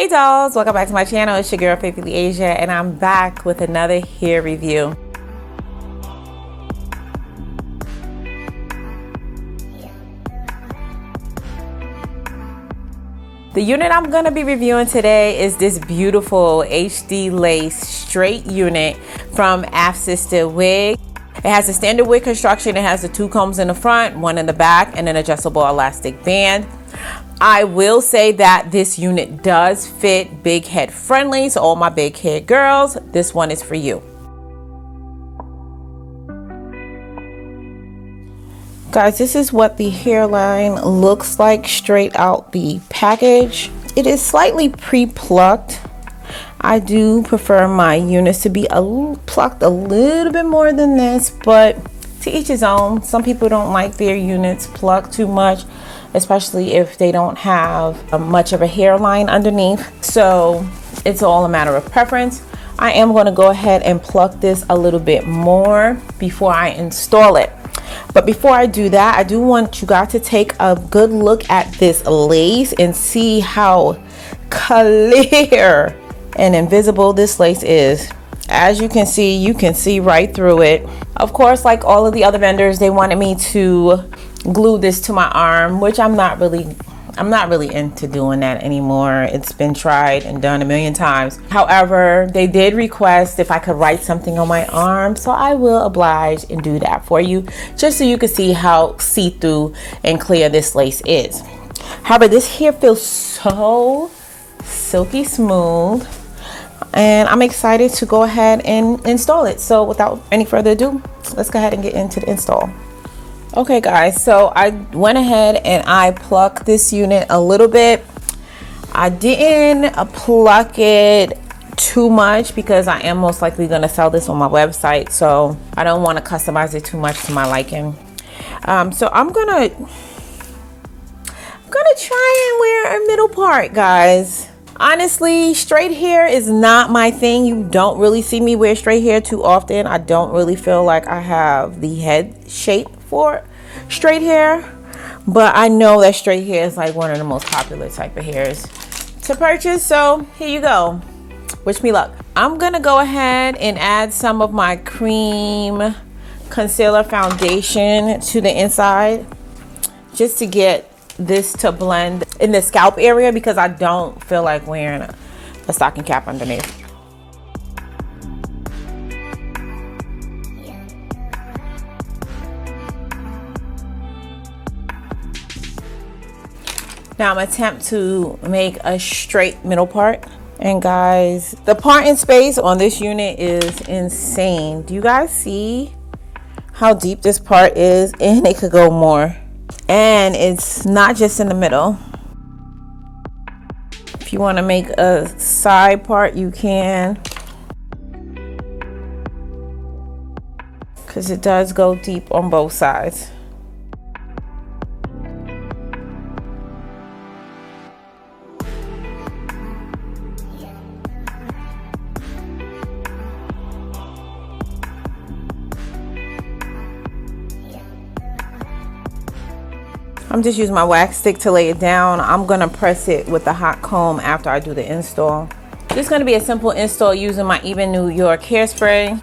Hey dolls, welcome back to my channel. It's your girl Faithfully Asia, and I'm back with another hair review. The unit I'm going to be reviewing today is this beautiful HD lace straight unit from Afsisterwig. It has a standard wig construction. It has the 2 combs in the front, 1 in the back, and an adjustable elastic band. I will say that this unit does fit big head friendly, so all my big head girls, this one is for you. Guys, this is what the hairline looks like straight out the package. It is slightly pre-plucked. I do prefer my units to be plucked a little bit more than this, but to each his own. Some people don't like their units plucked too much, especially if they don't have much of a hairline underneath. So it's all a matter of preference. I am going to go ahead and pluck this a little bit more before I install it. But before I do that, I do want you guys to take a good look at this lace and see how clear and invisible this lace is. As you can see right through it. Of course, like all of the other vendors, they wanted me to glue this to my arm, which I'm not really into doing that anymore. It's been tried and done a million times. However, they did request if I could write something on my arm, so I will oblige and do that for you, just so you can see how see-through and clear this lace is. However, this hair feels so silky smooth, and I'm excited to go ahead and install it. So without any further ado, let's go ahead and get into the install. Okay guys, so I went ahead and I plucked this unit a little bit. I didn't pluck it too much because I am most likely going to sell this on my website, so I don't want to customize it too much to my liking. So I'm gonna try and wear a middle part, guys. Honestly, straight hair is not my thing. You don't really see me wear straight hair too often. I don't really feel like I have the head shape for straight hair, but I know that straight hair is like one of the most popular type of hairs to purchase. So here you go. Wish me luck. I'm gonna go ahead and add some of my cream concealer foundation to the inside just to get this to blend in the scalp area, because I don't feel like wearing a stocking cap underneath. Now I'm gonna attempt to make a straight middle part. And guys, the parting space on this unit is insane. Do you guys see how deep this part is? And it could go more. And it's not just in the middle. If you want to make a side part, you can, because it does go deep on both sides. I'm just using my wax stick to lay it down. I'm gonna press it with a hot comb after I do the install. This is gonna be a simple install using my Even New York hairspray,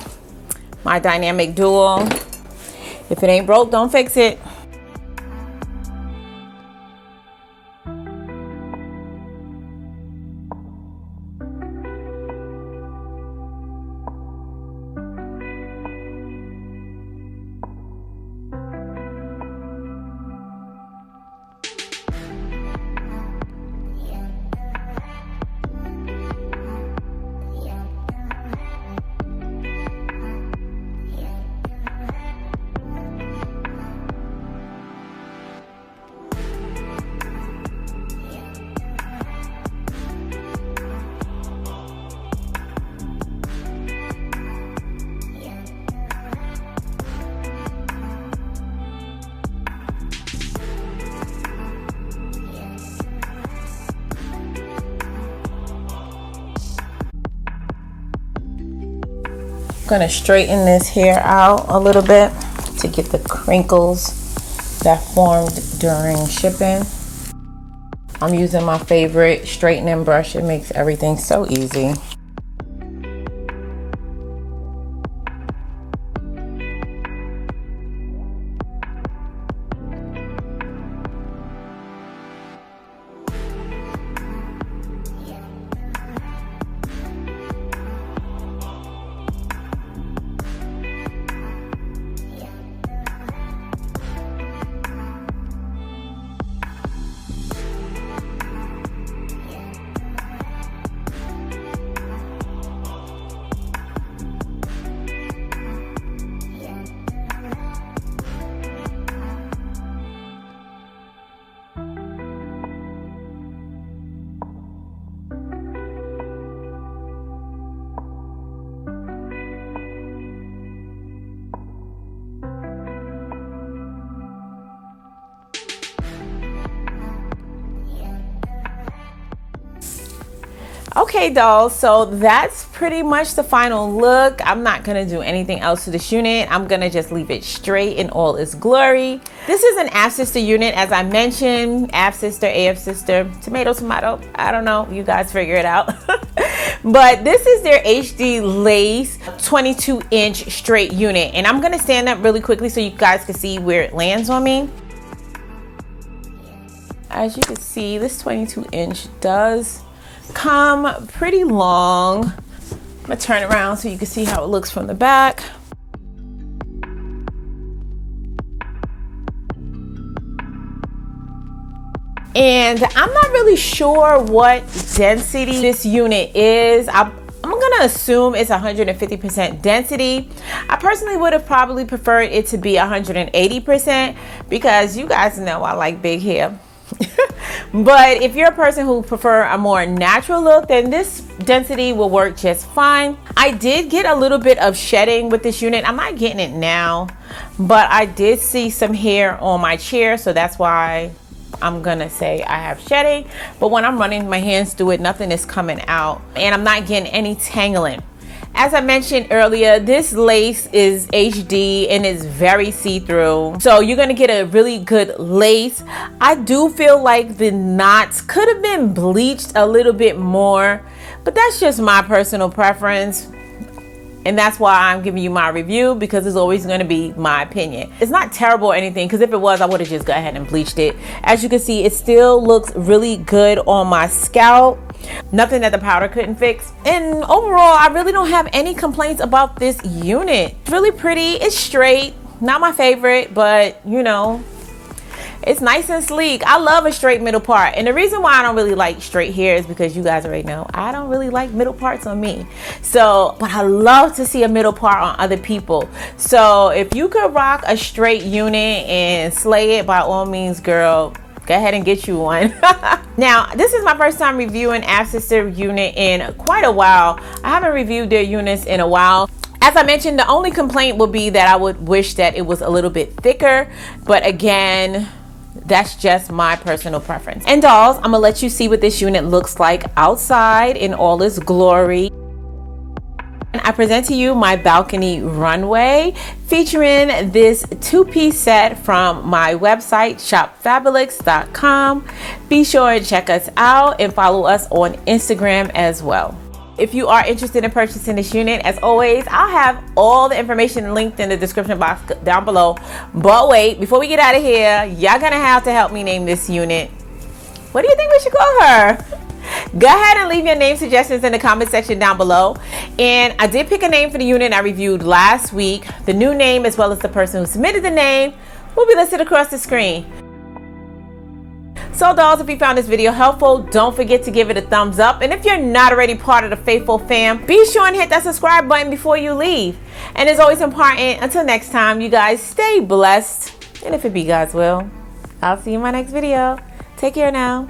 my dynamic duo. If it ain't broke, don't fix it. Gonna straighten this hair out a little bit to get the crinkles that formed during shipping. I'm using my favorite straightening brush. It makes everything so easy. Okay, dolls, so that's pretty much the final look. I'm not gonna do anything else to this unit. I'm gonna just leave it straight in all its glory. This is an Afsister unit, as I mentioned. Afsister, Afsister, tomato, tomato. I don't know, you guys figure it out. But this is their HD lace 22-inch straight unit. And I'm gonna stand up really quickly so you guys can see where it lands on me. As you can see, this 22-inch does come pretty long. I'm gonna turn it around so you can see how it looks from the back. And I'm not really sure what density this unit is. I'm gonna assume it's 150% density. I personally would have probably preferred it to be 180% because you guys know I like big hair. But if you're a person who prefer a more natural look, then this density will work just fine. I did get a little bit of shedding with this unit. I'm not getting it now, but I did see some hair on my chair, so that's why I'm gonna say I have shedding. But when I'm running my hands through it, nothing is coming out, and I'm not getting any tangling. As I mentioned earlier, this lace is HD and is very see-through. So you're gonna get a really good lace. I do feel like the knots could have been bleached a little bit more, but that's just my personal preference. And that's why I'm giving you my review, because it's always going to be my opinion. It's not terrible or anything, because if it was, I would have just go ahead and bleached it. As you can see, it still looks really good on my scalp. Nothing that the powder couldn't fix. And overall, I really don't have any complaints about this unit. It's really pretty. It's straight. Not my favorite, but you know, it's nice and sleek. I love a straight middle part. And the reason why I don't really like straight hair is because you guys already know I don't really like middle parts on me. So, but I love to see a middle part on other people. So if you could rock a straight unit and slay it, by all means, girl, go ahead and get you one. Now, this is my first time reviewing Afsister unit in quite a while. I haven't reviewed their units in a while. As I mentioned, the only complaint would be that I would wish that it was a little bit thicker. But again, that's just my personal preference. And dolls, I'm gonna let you see what this unit looks like outside in all its glory. And I present to you my balcony runway featuring this two-piece set from my website, shopfabulix.com. Be sure to check us out and follow us on Instagram as well. If you are interested in purchasing this unit, as always, I'll have all the information linked in the description box down below. But wait, before we get out of here, y'all gonna have to help me name this unit. What do you think we should call her? Go ahead and leave your name suggestions in the comment section down below. And I did pick a name for the unit I reviewed last week. The new name, as well as the person who submitted the name, will be listed across the screen. So dolls, if you found this video helpful, don't forget to give it a thumbs up. And if you're not already part of the faithful fam, be sure and hit that subscribe button before you leave. And it's always important, until next time, you guys stay blessed. And if it be God's will, I'll see you in my next video. Take care now.